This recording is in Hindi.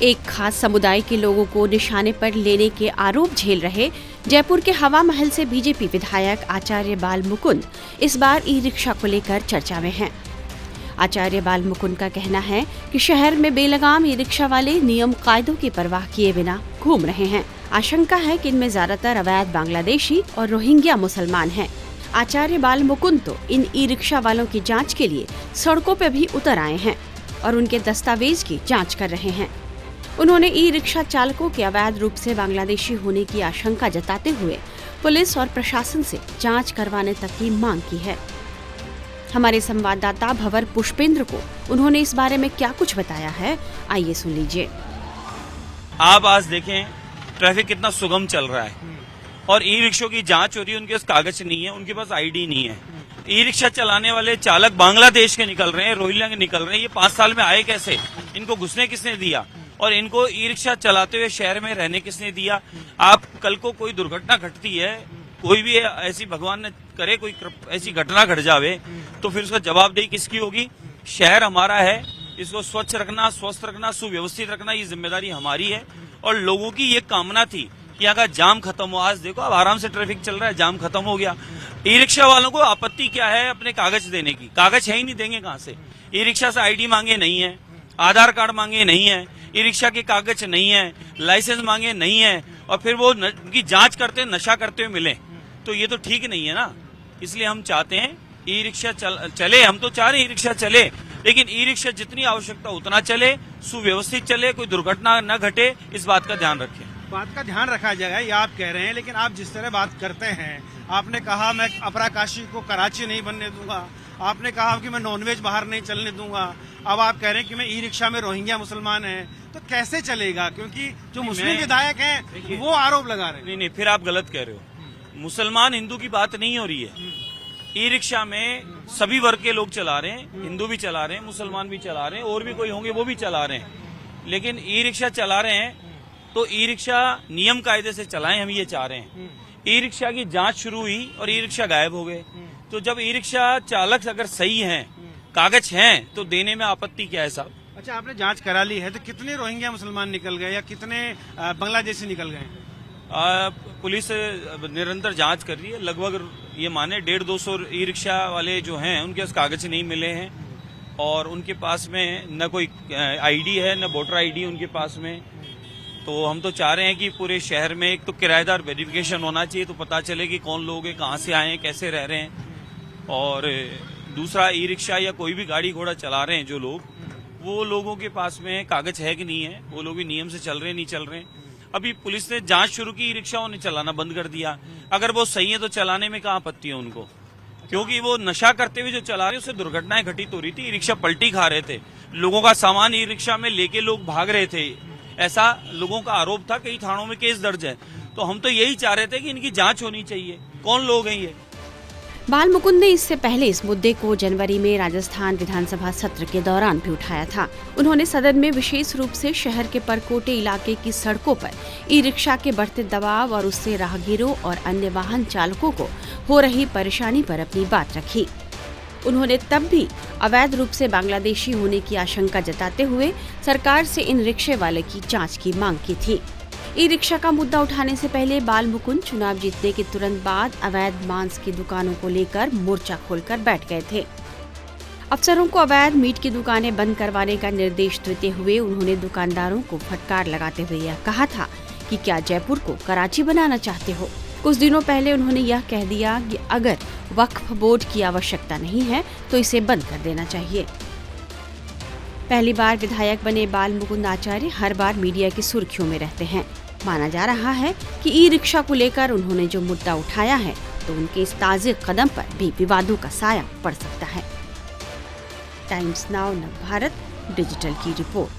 एक खास समुदाय के लोगों को निशाने पर लेने के आरोप झेल रहे जयपुर के हवा महल से बीजेपी विधायक आचार्य बाल मुकुंद इस बार ई रिक्शा को लेकर चर्चा में हैं। आचार्य बाल मुकुंद का कहना है कि शहर में बेलगाम ई रिक्शा वाले नियम कायदों की परवाह किए बिना घूम रहे हैं। आशंका है कि इनमें ज्यादातर अवैध बांग्लादेशी और रोहिंग्या मुसलमान हैं। आचार्य बाल मुकुंद तो इन ई रिक्शा वालों की जांच के लिए सड़कों पर भी उतर आए हैं और उनके दस्तावेज की जांच कर रहे हैं। उन्होंने ई रिक्शा चालकों के अवैध रूप से बांग्लादेशी होने की आशंका जताते हुए पुलिस और प्रशासन से जांच करवाने तक की मांग की है। हमारे संवाददाता भंवर पुष्पेंद्र को उन्होंने इस बारे में क्या कुछ बताया है, आइए सुन लीजिए। आप आज देखें ट्रैफिक कितना सुगम चल रहा है और ई रिक्शों की जांच हो रही है। उनके पास कागज नहीं है, उनके पास आईडी नहीं है। ई रिक्शा चलाने वाले चालक बांग्लादेश के निकल रहे हैं, रोहिंग्या के निकल रहे हैं। ये 5 साल में आए कैसे? इनको घुसने किसने दिया और इनको ई रिक्शा चलाते हुए शहर में रहने किसने दिया? आप कल को कोई दुर्घटना घटती है, कोई भी ऐसी भगवान न करे कोई ऐसी घटना घट जावे तो फिर उसका जवाबदेही किसकी होगी? शहर हमारा है, इसको स्वच्छ रखना, स्वस्थ रखना, सुव्यवस्थित रखना, ये जिम्मेदारी हमारी है। और लोगों की ये कामना थी कि यहाँ का जाम खत्म हो। आज देखो अब आराम से ट्रैफिक चल रहा है, जाम खत्म हो गया। ई रिक्शा वालों को आपत्ति क्या है अपने कागज देने की? कागज है ही नहीं, देंगे कहाँ से? ई रिक्शा से आईडी मांगे नहीं है, आधार कार्ड मांगे नहीं है, ई रिक्शा के कागज नहीं है, लाइसेंस मांगे नहीं है और फिर वो उनकी जांच करते नशा करते हुए मिले, तो ये तो ठीक नहीं है ना। इसलिए हम चाहते हैं ई रिक्शा चले। हम तो चाह रहे हैं ई रिक्शा चले, लेकिन ई रिक्शा जितनी आवश्यकता उतना चले, सुव्यवस्थित चले, कोई दुर्घटना न घटे, इस बात का ध्यान रखें। बात का ध्यान रखा जाएगा, ये आप कह रहे हैं, लेकिन आप जिस तरह बात करते हैं, आपने कहा मैं अपराकाशी को कराची नहीं बनने दूंगा, आपने कहा कि मैं नॉनवेज बाहर नहीं चलने दूंगा, अब आप कह रहे हैं कि मैं ई रिक्शा में रोहिंग्या मुसलमान हैं, तो कैसे चलेगा? क्योंकि जो मुस्लिम विधायक हैं वो आरोप लगा रहे हैं। नहीं, फिर आप गलत कह रहे हो। मुसलमान हिंदू की बात नहीं हो रही है। ई रिक्शा में सभी वर्ग के लोग चला रहे हैं, हिंदू भी चला रहे हैं, मुसलमान भी चला रहे हैं, और भी कोई होंगे वो भी चला रहे हैं। लेकिन ई रिक्शा चला रहे हैं तो ई रिक्शा नियम कायदे से चलाएं, हम ये चाह रहे हैं। ई रिक्शा की जांच शुरू हुई और ई रिक्शा गायब हो गए। तो जब ई रिक्शा चालक अगर सही हैं, कागज हैं, तो देने में आपत्ति क्या है साहब? अच्छा, आपने जांच करा ली है, तो कितने रोहिंग्या मुसलमान निकल गए या कितने बांग्लादेशी निकल गए? पुलिस निरंतर जांच कर रही है। लगभग ये माने 150-200 ई रिक्शा वाले जो हैं उनके पास कागज नहीं मिले हैं और उनके पास में न कोई आईडी है, न वोटर आईडी उनके पास में। तो हम तो चाह रहे हैं कि पूरे शहर में एक तो किराएदार वेरिफिकेशन होना चाहिए, तो पता चले कि कौन लोग हैं, कहाँ से आए हैं, कैसे रह रहे हैं। और दूसरा, ई रिक्शा या कोई भी गाड़ी घोड़ा चला रहे हैं जो लोग, वो लोगों के पास में कागज है कि नहीं है, वो लोग भी नियम से चल रहे हैं नहीं चल रहे हैं। अभी पुलिस ने जांच शुरू की, ई रिक्शाओं ने चलाना बंद कर दिया। अगर वो सही है तो चलाने में कहाँ आपत्ति है उनको? क्योंकि वो नशा करते हुए जो चला रहे उससे दुर्घटनाएं घटित हो रही थी। ई रिक्शा पलटी खा रहे थे, लोगों का सामान ई रिक्शा में लेके लोग भाग रहे थे, ऐसा लोगों का आरोप था। कई थानों में केस दर्ज है। तो हम तो यही चाह रहे थे कि इनकी जांच होनी चाहिए, कौन लोग हैं ये। बाल मुकुंद ने इससे पहले इस मुद्दे को जनवरी में राजस्थान विधानसभा सत्र के दौरान भी उठाया था। उन्होंने सदन में विशेष रूप से शहर के परकोटे इलाके की सड़कों पर ई रिक्शा के बढ़ते दबाव और उससे राहगीरों और अन्य वाहन चालकों को हो रही परेशानी पर अपनी बात रखी। उन्होंने तब भी अवैध रूप से बांग्लादेशी होने की आशंका जताते हुए सरकार से इन रिक्शे वाले की जांच की मांग की थी। ई रिक्शा का मुद्दा उठाने से पहले बाल मुकुंद चुनाव जीतने के तुरंत बाद अवैध मांस की दुकानों को लेकर मोर्चा खोलकर बैठ गए थे। अफसरों को अवैध मीट की दुकानें बंद करवाने का निर्देश देते हुए उन्होंने दुकानदारों को फटकार लगाते हुए यह कहा था कि क्या जयपुर को कराची बनाना चाहते हो? कुछ दिनों पहले उन्होंने यह कह दिया कि अगर वक्फ बोर्ड की आवश्यकता नहीं है तो इसे बंद कर देना चाहिए। पहली बार विधायक बने बाल मुकुंद आचार्य हर बार मीडिया की सुर्खियों में रहते हैं। माना जा रहा है कि ई रिक्शा को लेकर उन्होंने जो मुद्दा उठाया है तो उनके इस ताज़े कदम पर भी विवादों का साया पड़ सकता है। टाइम्स नाउ नव भारत डिजिटल की रिपोर्ट।